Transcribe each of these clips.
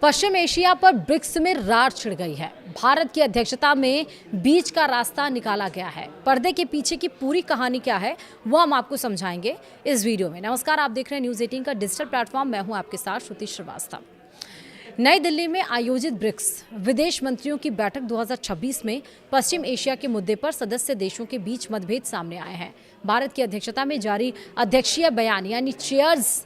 पश्चिम Asia पर BRICS में रार छिड़ गई है। भारत की अध्यक्षता में बीच का रास्ता निकाला गया है। पर्दे के पीछे की पूरी कहानी क्या है वो हम आपको समझाएंगे इस वीडियो में। नमस्कार, आप देख रहे हैं न्यूज़ 18 का डिजिटल प्लेटफॉर्म। मैं हूं आपके साथ श्रुति श्रीवास्तव। नई दिल्ली में आयोजित ब्रिक्स विदेश मंत्रियों की बैठक 2026 में पश्चिम एशिया के मुद्दे पर सदस्य देशों के बीच मतभेद सामने आए हैं। भारत की अध्यक्षता में जारी अध्यक्षीय बयान यानी चेयर्स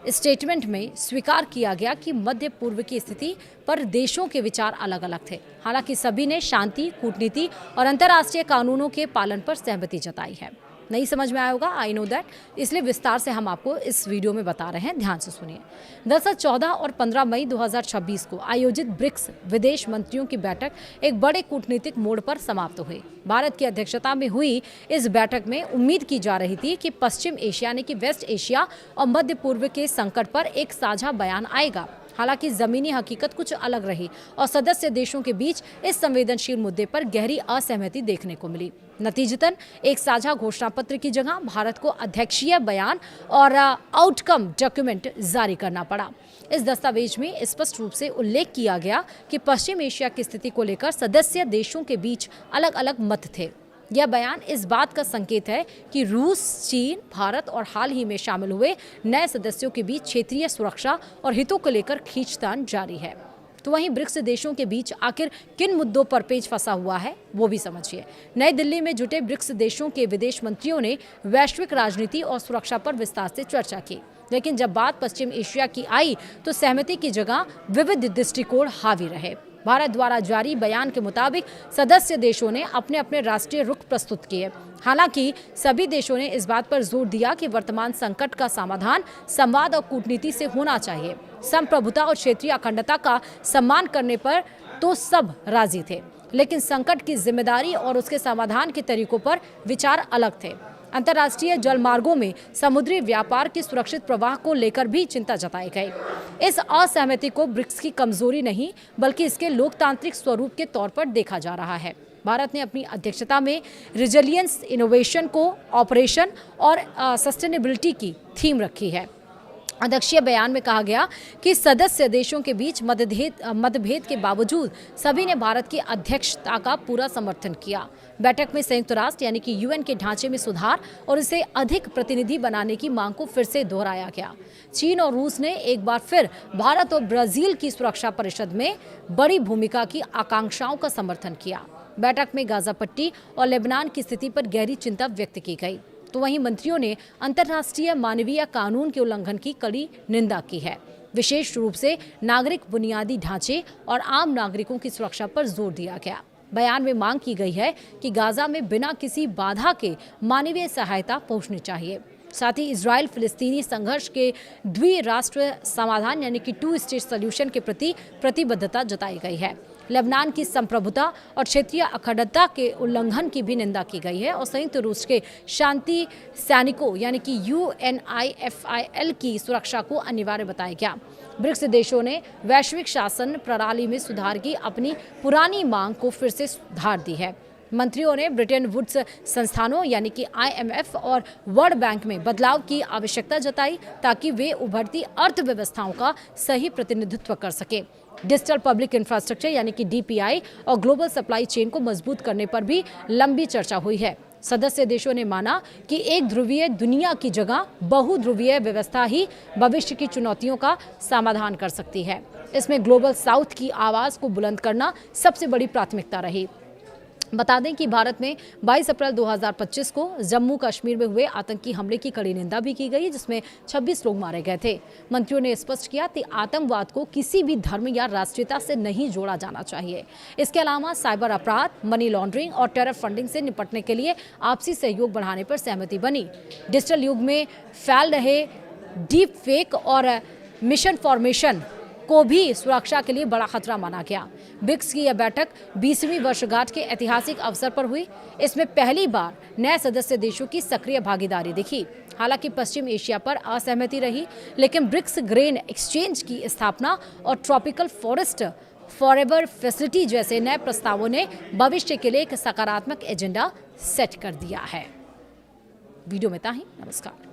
स्टेटमेंट में स्वीकार किया गया कि मध्य पूर्व की स्थिति पर देशों के विचार अलग अलग थे। हालांकि सभी ने शांति, कूटनीति और अंतर्राष्ट्रीय कानूनों के पालन पर सहमति जताई है। नहीं समझ में आया होगा, आई नो दैट, इसलिए विस्तार से हम आपको इस वीडियो में बता रहे हैं, ध्यान से सुनिए। दरअसल 14 और 15 मई 2026 को आयोजित ब्रिक्स विदेश मंत्रियों की बैठक एक बड़े कूटनीतिक मोड़ पर समाप्त हुई। भारत की अध्यक्षता में हुई इस बैठक में उम्मीद की जा रही थी कि पश्चिम एशिया यानी कि वेस्ट एशिया और मध्य पूर्व के संकट पर एक साझा बयान आएगा। हालांकि जमीनी हकीकत कुछ अलग रही और सदस्य देशों के बीच इस संवेदनशील मुद्दे पर गहरी असहमति देखने को मिली। नतीजतन एक साझा घोषणा पत्र की जगह भारत को अध्यक्षीय बयान और आउटकम डॉक्यूमेंट जारी करना पड़ा। इस दस्तावेज में स्पष्ट रूप से उल्लेख किया गया कि पश्चिम एशिया की स्थिति को लेकर सदस्य देशों के बीच अलग अलग मत थे। यह बयान इस बात का संकेत है कि रूस, चीन, भारत और हाल ही में शामिल हुए नए सदस्यों के बीच क्षेत्रीय सुरक्षा और हितों को लेकर खींचतान जारी है। तो वहीं ब्रिक्स देशों के बीच आखिर किन मुद्दों पर पेच फंसा हुआ है वो भी समझिए। नई दिल्ली में जुटे ब्रिक्स देशों के विदेश मंत्रियों ने वैश्विक राजनीति और सुरक्षा पर विस्तार से चर्चा की, लेकिन जब बात पश्चिम एशिया की आई तो सहमति की जगह विविध दृष्टिकोण हावी रहे। भारत द्वारा जारी बयान के मुताबिक सदस्य देशों ने अपने अपने राष्ट्रीय रुख प्रस्तुत किए। हालांकि सभी देशों ने इस बात पर जोर दिया कि वर्तमान संकट का समाधान संवाद और कूटनीति से होना चाहिए। संप्रभुता और क्षेत्रीय अखंडता का सम्मान करने पर तो सब राजी थे, लेकिन संकट की जिम्मेदारी और उसके समाधान के तरीकों पर विचार अलग थे। अंतर्राष्ट्रीय जलमार्गों में समुद्री व्यापार की सुरक्षित प्रवाह को लेकर भी चिंता जताई गई। इस असहमति को ब्रिक्स की कमजोरी नहीं बल्कि इसके लोकतांत्रिक स्वरूप के तौर पर देखा जा रहा है। भारत ने अपनी अध्यक्षता में रिजिलियंस, इनोवेशन को ऑपरेशन और सस्टेनेबिलिटी की थीम रखी है। अध्यक्षीय बयान में कहा गया कि सदस्य देशों के बीच मतभेद के बावजूद सभी ने भारत की अध्यक्षता का पूरा समर्थन किया। बैठक में संयुक्त राष्ट्र यानी कि यूएन के ढांचे में सुधार और इसे अधिक प्रतिनिधि बनाने की मांग को फिर से दोहराया गया। चीन और रूस ने एक बार फिर भारत और ब्राजील की सुरक्षा परिषद में बड़ी भूमिका की आकांक्षाओं का समर्थन किया। बैठक में गाजा पट्टी और लेबनान की स्थिति पर गहरी चिंता व्यक्त की गई। तो वहीं मंत्रियों ने अंतर्राष्ट्रीय मानवीय कानून के उल्लंघन की कड़ी निंदा की है। विशेष रूप से नागरिक बुनियादी ढांचे और आम नागरिकों की सुरक्षा पर जोर दिया गया। बयान में मांग की गई है कि गाजा में बिना किसी बाधा के मानवीय सहायता पहुंचनी चाहिए। साथ ही इजराइल फिलिस्तीनी संघर्ष के द्विराष्ट्र समाधान यानी कि 2 स्टेट सॉल्यूशन के प्रति प्रतिबद्धता जताई गई है। लेबनान की संप्रभुता और क्षेत्रीय अखंडता के उल्लंघन की भी निंदा की गई है और संयुक्त रूस के शांति सैनिकों यानी कि UNIFIL की सुरक्षा को अनिवार्य बताया गया। ब्रिक्स देशों ने वैश्विक शासन प्रणाली में सुधार की अपनी पुरानी मांग को फिर से सुधार दी है। मंत्रियों ने ब्रिटेन वुड्स संस्थानों यानी कि IMF और वर्ल्ड बैंक में बदलाव की आवश्यकता जताई ताकि वे उभरती अर्थव्यवस्थाओं का सही प्रतिनिधित्व कर सके। डिजिटल पब्लिक इंफ्रास्ट्रक्चर यानी कि DPI और ग्लोबल सप्लाई चेन को मजबूत करने पर भी लंबी चर्चा हुई है। सदस्य देशों ने माना कि एक ध्रुवीय दुनिया की जगह बहुध्रुवीय व्यवस्था ही भविष्य की चुनौतियों का समाधान कर सकती है। इसमें ग्लोबल साउथ की आवाज़ को बुलंद करना सबसे बड़ी प्राथमिकता रही। बता दें कि भारत में 22 अप्रैल 2025 को जम्मू कश्मीर में हुए आतंकी हमले की कड़ी निंदा भी की गई, जिसमें 26 लोग मारे गए थे। मंत्रियों ने स्पष्ट किया कि आतंकवाद को किसी भी धर्म या राष्ट्रीयता से नहीं जोड़ा जाना चाहिए। इसके अलावा साइबर अपराध, मनी लॉन्ड्रिंग और टेरर फंडिंग से निपटने के लिए आपसी सहयोग बढ़ाने पर सहमति बनी। डिजिटल युग में फैल रहे डीप फेक और मिसइन्फॉर्मेशन को भी सुरक्षा के लिए बड़ा खतरा माना गया। ब्रिक्स की यह बैठक 20वीं वर्षगांठ के ऐतिहासिक अवसर पर हुई। इसमें पहली बार नए सदस्य देशों की सक्रिय भागीदारी दिखी। हालांकि पश्चिम एशिया पर असहमति रही, लेकिन ब्रिक्स ग्रेन एक्सचेंज की स्थापना और ट्रॉपिकल फॉरेस्ट फॉरएवर फैसिलिटी जैसे नए प्रस्तावों ने भविष्य के लिए एक सकारात्मक एजेंडा सेट कर दिया है। वीडियो में इतना ही। नमस्कार।